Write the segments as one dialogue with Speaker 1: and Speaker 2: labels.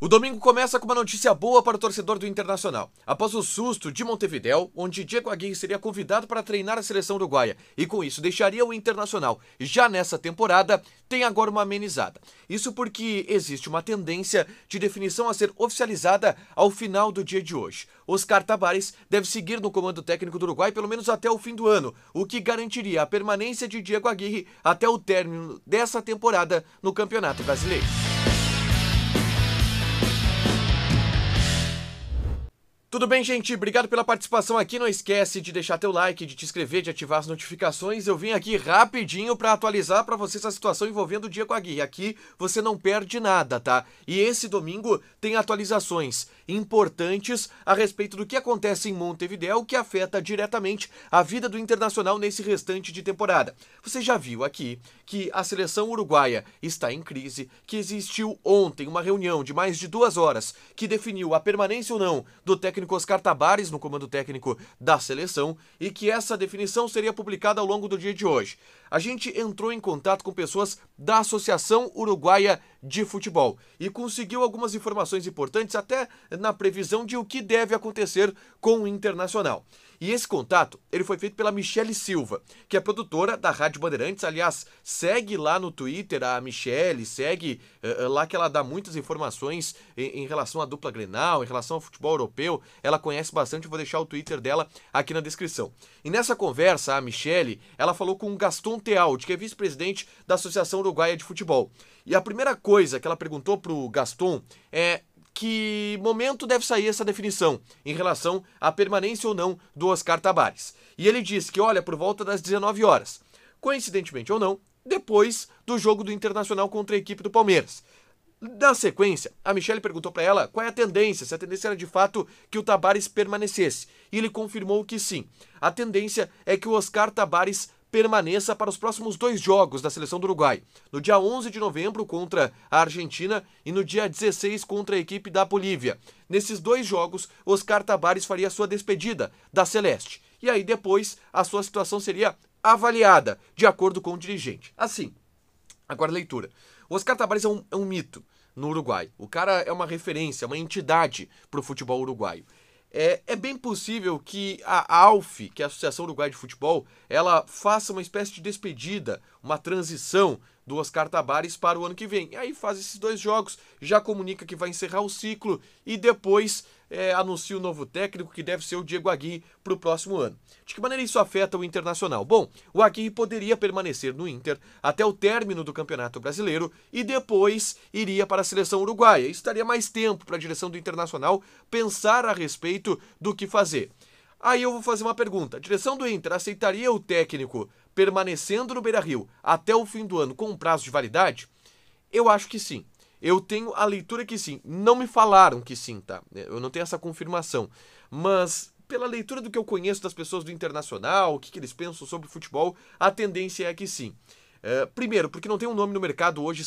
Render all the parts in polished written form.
Speaker 1: O domingo começa com uma notícia boa para o torcedor do Internacional. Após o susto de Montevidéu, onde Diego Aguirre seria convidado para treinar a seleção uruguaia e com isso deixaria o Internacional já nessa temporada, tem agora uma amenizada. Isso porque existe uma tendência de definição a ser oficializada ao final do dia de hoje. Oscar Tabares deve seguir no comando técnico do Uruguai pelo menos até o fim do ano, o que garantiria a permanência de Diego Aguirre até o término dessa temporada no Campeonato Brasileiro. Tudo bem, gente? Obrigado pela participação aqui. Não esquece de deixar teu like, de te inscrever, de ativar as notificações. Eu vim aqui rapidinho para atualizar para vocês a situação envolvendo o Diego Aguirre. Aqui você não perde nada, tá? E esse domingo tem atualizações importantes a respeito do que acontece em Montevidéu, que afeta diretamente a vida do Internacional nesse restante de temporada. Você já viu aqui que a seleção uruguaia está em crise, que existiu ontem uma reunião de mais de 2 horas que definiu a permanência ou não do técnico Oscar Tabares no comando técnico da seleção e que essa definição seria publicada ao longo do dia de hoje. A gente entrou em contato com pessoas da Associação Uruguaia de Futebol e conseguiu algumas informações importantes até na previsão de o que deve acontecer com o Internacional. E esse contato, ele foi feito pela Michele Silva, que é produtora da Rádio Bandeirantes. Aliás, segue lá no Twitter a Michele, segue lá que ela dá muitas informações em relação à dupla Grenal, em relação ao futebol europeu. Ela conhece bastante, eu vou deixar o Twitter dela aqui na descrição. E nessa conversa, a Michele, ela falou com o Gaston Tealdi, que é vice-presidente da Associação Uruguaia de Futebol. E a primeira coisa que ela perguntou pro Gaston é que momento deve sair essa definição em relação à permanência ou não do Oscar Tabares. E ele disse que, olha, por volta das 19 horas, coincidentemente ou não, depois do jogo do Internacional contra a equipe do Palmeiras. Na sequência, a Michele perguntou para ela qual é a tendência, se a tendência era de fato que o Tabares permanecesse. E ele confirmou que sim. A tendência é que o Oscar Tabares permaneça para os próximos 2 jogos da seleção do Uruguai, no dia 11 de novembro contra a Argentina e no dia 16 contra a equipe da Bolívia. Nesses 2 jogos, Oscar Tabares faria sua despedida da Celeste. E aí depois a sua situação seria avaliada de acordo com o dirigente. Assim, agora a leitura. O Oscar Tabares é um mito no Uruguai. O cara é uma referência, uma entidade para o futebol uruguaio. É bem possível que a AUF, que é a Associação Uruguaia de Futebol, ela faça uma espécie de despedida, uma transição do Oscar Tabares para o ano que vem. E aí faz esses 2 jogos, já comunica que vai encerrar o ciclo e depois anuncia o novo técnico, que deve ser o Diego Aguirre, para o próximo ano. De que maneira isso afeta o Internacional? Bom, o Aguirre poderia permanecer no Inter até o término do Campeonato Brasileiro e depois iria para a seleção uruguaia. Isso daria mais tempo para a direção do Internacional pensar a respeito do que fazer. Aí eu vou fazer uma pergunta. A direção do Inter aceitaria o técnico permanecendo no Beira-Rio até o fim do ano com um prazo de validade? Eu acho que sim. Eu tenho a leitura que sim. Não me falaram que sim, tá? Eu não tenho essa confirmação. Mas, pela leitura do que eu conheço das pessoas do Internacional, o que eles pensam sobre futebol, a tendência é que sim. Primeiro, porque não tem um nome no mercado hoje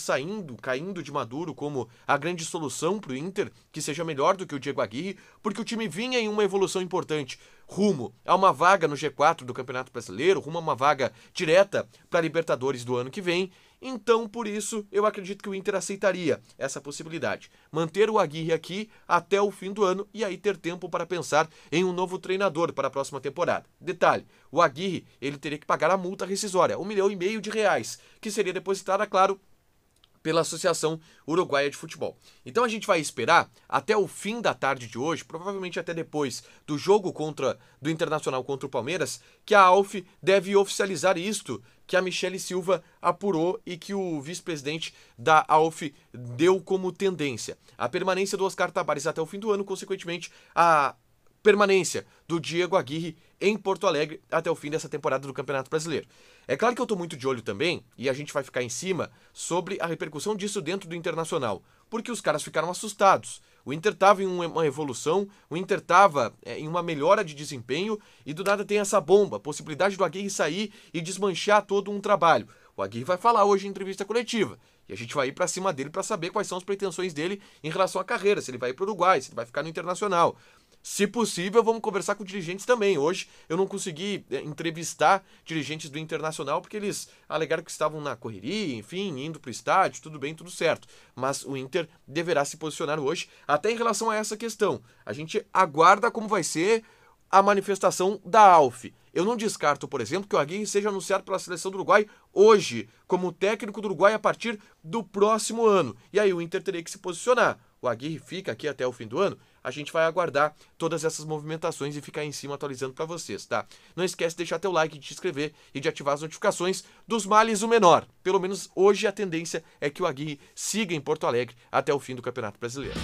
Speaker 1: caindo de maduro como a grande solução para o Inter, que seja melhor do que o Diego Aguirre, porque o time vinha em uma evolução importante rumo a uma vaga no G4 do Campeonato Brasileiro, rumo a uma vaga direta para a Libertadores do ano que vem. Então, por isso, eu acredito que o Inter aceitaria essa possibilidade. Manter o Aguirre aqui até o fim do ano e aí ter tempo para pensar em um novo treinador para a próxima temporada. Detalhe, o Aguirre ele teria que pagar a multa rescisória, R$1,5 milhão, que seria depositada, claro, pela Associação Uruguaia de Futebol. Então a gente vai esperar até o fim da tarde de hoje, provavelmente até depois do jogo do Internacional contra o Palmeiras, que a AUF deve oficializar isto que a Michele Silva apurou e que o vice-presidente da AUF deu como tendência. A permanência do Oscar Tabares até o fim do ano, consequentemente, a permanência do Diego Aguirre em Porto Alegre até o fim dessa temporada do Campeonato Brasileiro. É claro que eu estou muito de olho também, e a gente vai ficar em cima, sobre a repercussão disso dentro do Internacional, porque os caras ficaram assustados. O Inter estava em uma evolução, o Inter estava em uma melhora de desempenho, e do nada tem essa bomba, a possibilidade do Aguirre sair e desmanchar todo um trabalho. O Aguirre vai falar hoje em entrevista coletiva, e a gente vai ir para cima dele para saber quais são as pretensões dele em relação à carreira, se ele vai ir para o Uruguai, se ele vai ficar no Internacional. Se possível, vamos conversar com dirigentes também. Hoje eu não consegui entrevistar dirigentes do Internacional porque eles alegaram que estavam na correria, enfim, indo para o estádio, tudo bem, tudo certo. Mas o Inter deverá se posicionar hoje, até em relação a essa questão. A gente aguarda como vai ser a manifestação da ALF. Eu não descarto, por exemplo, que o Aguirre seja anunciado pela seleção do Uruguai hoje, como técnico do Uruguai a partir do próximo ano. E aí o Inter teria que se posicionar. O Aguirre fica aqui até o fim do ano, a gente vai aguardar todas essas movimentações e ficar em cima atualizando para vocês, tá? Não esquece de deixar teu like, de te inscrever e de ativar as notificações dos males o menor. Pelo menos hoje a tendência é que o Aguirre siga em Porto Alegre até o fim do Campeonato Brasileiro.